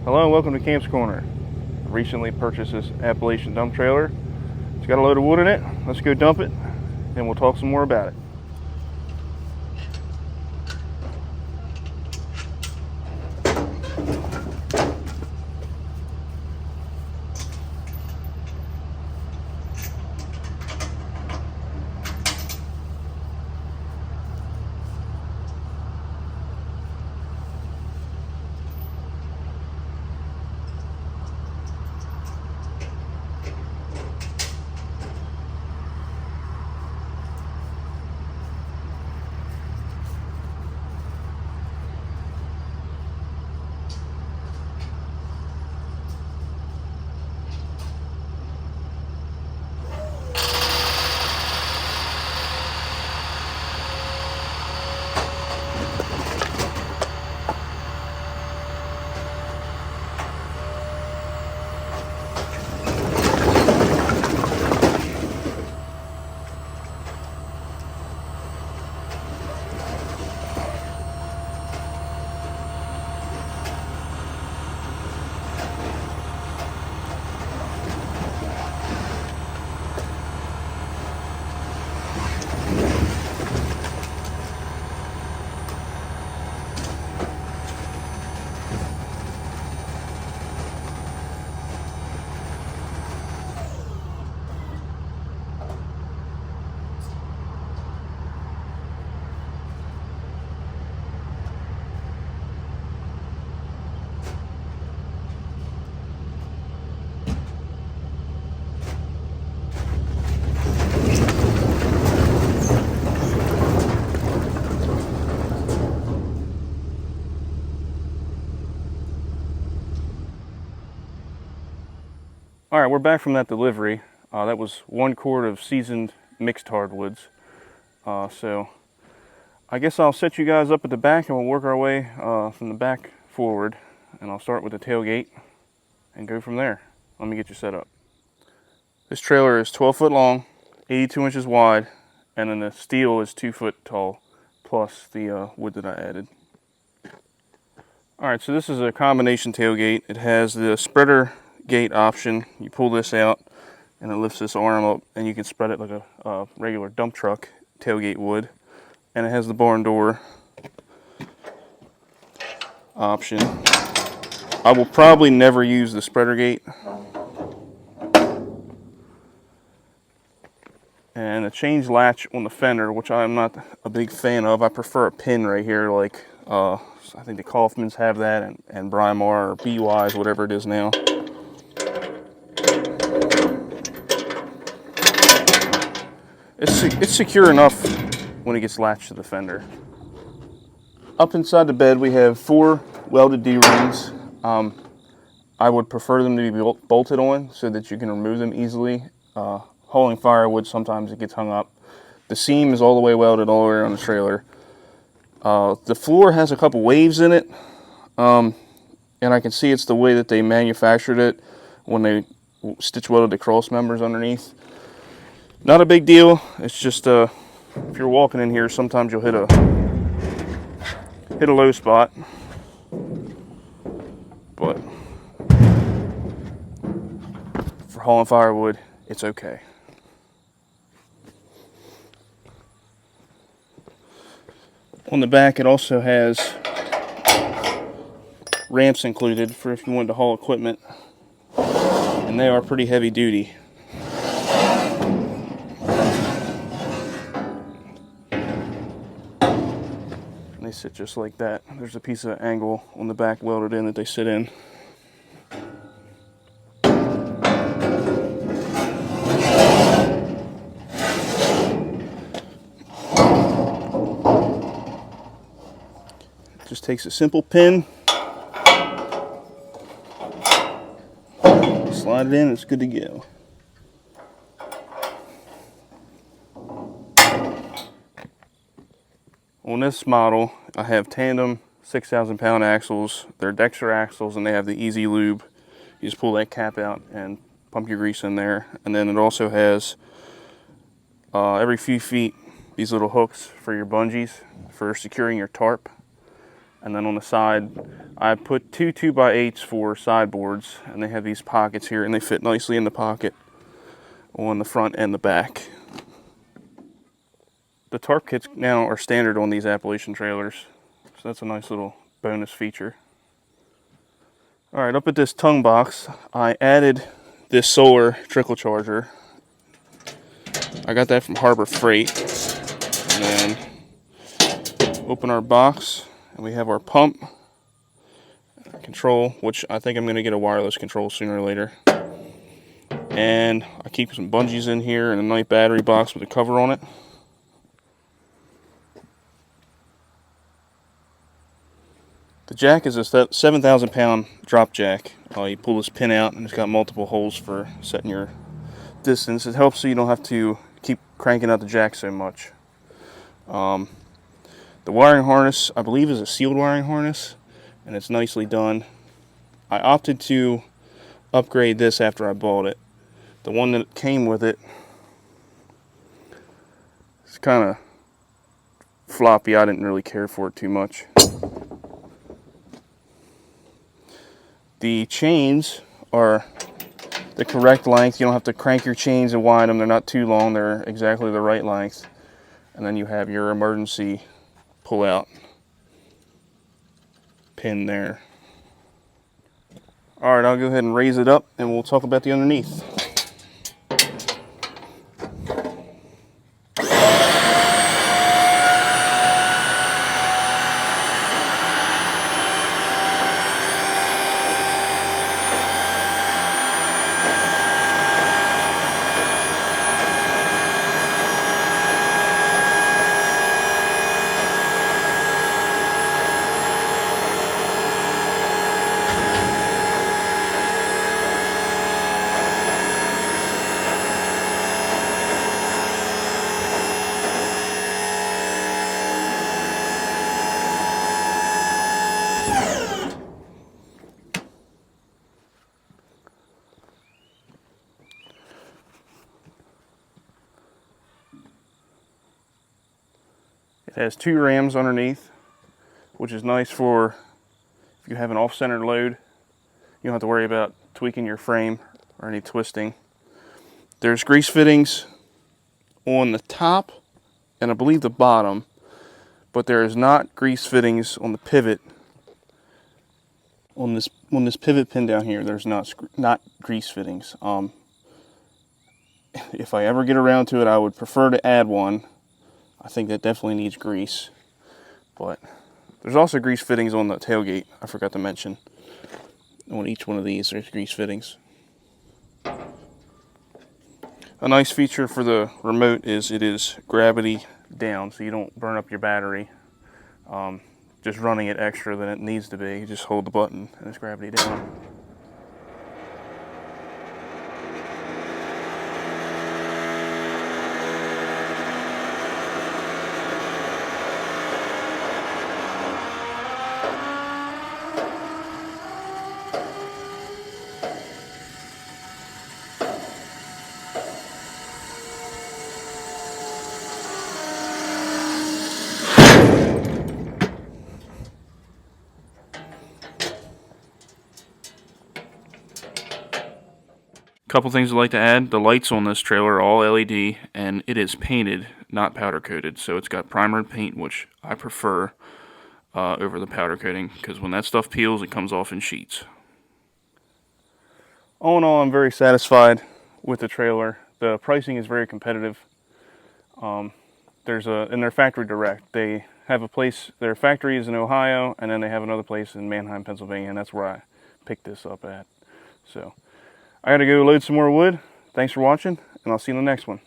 Hello and welcome to Camp's Corner. I recently purchased this Appalachian dump trailer. It's got a load of wood in it. Let's go dump it and we'll talk some more about it. All right, we're back from that delivery. That was 1 quart of seasoned mixed hardwoods. So I guess I'll set you guys up at the back and we'll work our way from the back forward. And I'll start with the tailgate and go from there. Let me get you set up. This trailer is 12 foot long, 82 inches wide, and then the steel is 2 foot tall, plus the wood that I added. All right, so this is a combination tailgate. It has the spreader gate option. You pull this out and it lifts this arm up and you can spread it like a regular dump truck tailgate would. And it has the barn door option. I will probably never use the spreader gate. And a change latch on the fender, which I'm not a big fan of. I prefer a pin right here, like I think the Kaufmans have that, and Brymar or BYs, whatever it is now. It's secure enough when it gets latched to the fender. Up inside the bed we have 4 welded D-rings. I would prefer them to be bolted on so that you can remove them easily. Hauling firewood, sometimes it gets hung up. The seam is all the way welded all the way around the trailer. The floor has a couple waves in it, and I can see it's the way that they manufactured it when they stitch welded the cross members underneath. Not a big deal. It's just if you're walking in here, sometimes you'll hit a low spot. But for hauling firewood, it's okay. On the back, it also has ramps included for if you wanted to haul equipment, and they are pretty heavy duty. They sit just like that. There's a piece of angle on the back welded in that they sit in. It just takes a simple pin, slide it in, it's good to go. On this model, I have tandem 6,000 pound axles. They're Dexter axles and they have the Easy Lube. You just pull that cap out and pump your grease in there. And then it also has, every few feet, these little hooks for your bungees for securing your tarp. And then on the side, I put two 2x8s for sideboards, and they have these pockets here, and they fit nicely in the pocket on the front and the back. The tarp kits now are standard on these Appalachian trailers, so that's a nice little bonus feature. All right, up at this tongue box, I added this solar trickle charger. I got that from Harbor Freight. And then open our box, and we have our pump control, which I think I'm going to get a wireless control sooner or later. And I keep some bungees in here and a nice battery box with a cover on it. The jack is a 7,000 pound drop jack. You pull this pin out and it's got multiple holes for setting your distance. It helps so you don't have to keep cranking out the jack so much. The wiring harness, I believe, is a sealed wiring harness, and it's nicely done. I opted to upgrade this after I bought it. The one that came with it is kind of floppy. I didn't really care for it too much. The chains are the correct length. You don't have to crank your chains and wind them. They're not too long. They're exactly the right length. And then you have your emergency pull-out pin there. All right, I'll go ahead and raise it up and we'll talk about the underneath. It has two rams underneath, which is nice for if you have an off-center load. You don't have to worry about tweaking your frame or any twisting. There's grease fittings on the top and I believe the bottom, but there is not grease fittings on the pivot. On this pivot pin down here, there's not grease fittings. If I ever get around to it, I would prefer to add one. I think that definitely needs grease, but there's also grease fittings on the tailgate. I forgot to mention. On each one of these, there's grease fittings. A nice feature for the remote is it is gravity down, so you don't burn up your battery. Just running it extra than it needs to be. You just hold the button and it's gravity down. Couple things I'd like to add. The lights on this trailer are all LED and it is painted, not powder coated. So it's got primer and paint, which I prefer over the powder coating, because when that stuff peels, it comes off in sheets. All in all, I'm very satisfied with the trailer. The pricing is very competitive. There's in their factory direct. They have a place, their factory is in Ohio, and then they have another place in Manheim, Pennsylvania, and that's where I picked this up at. So I gotta go load some more wood. Thanks for watching, and I'll see you in the next one.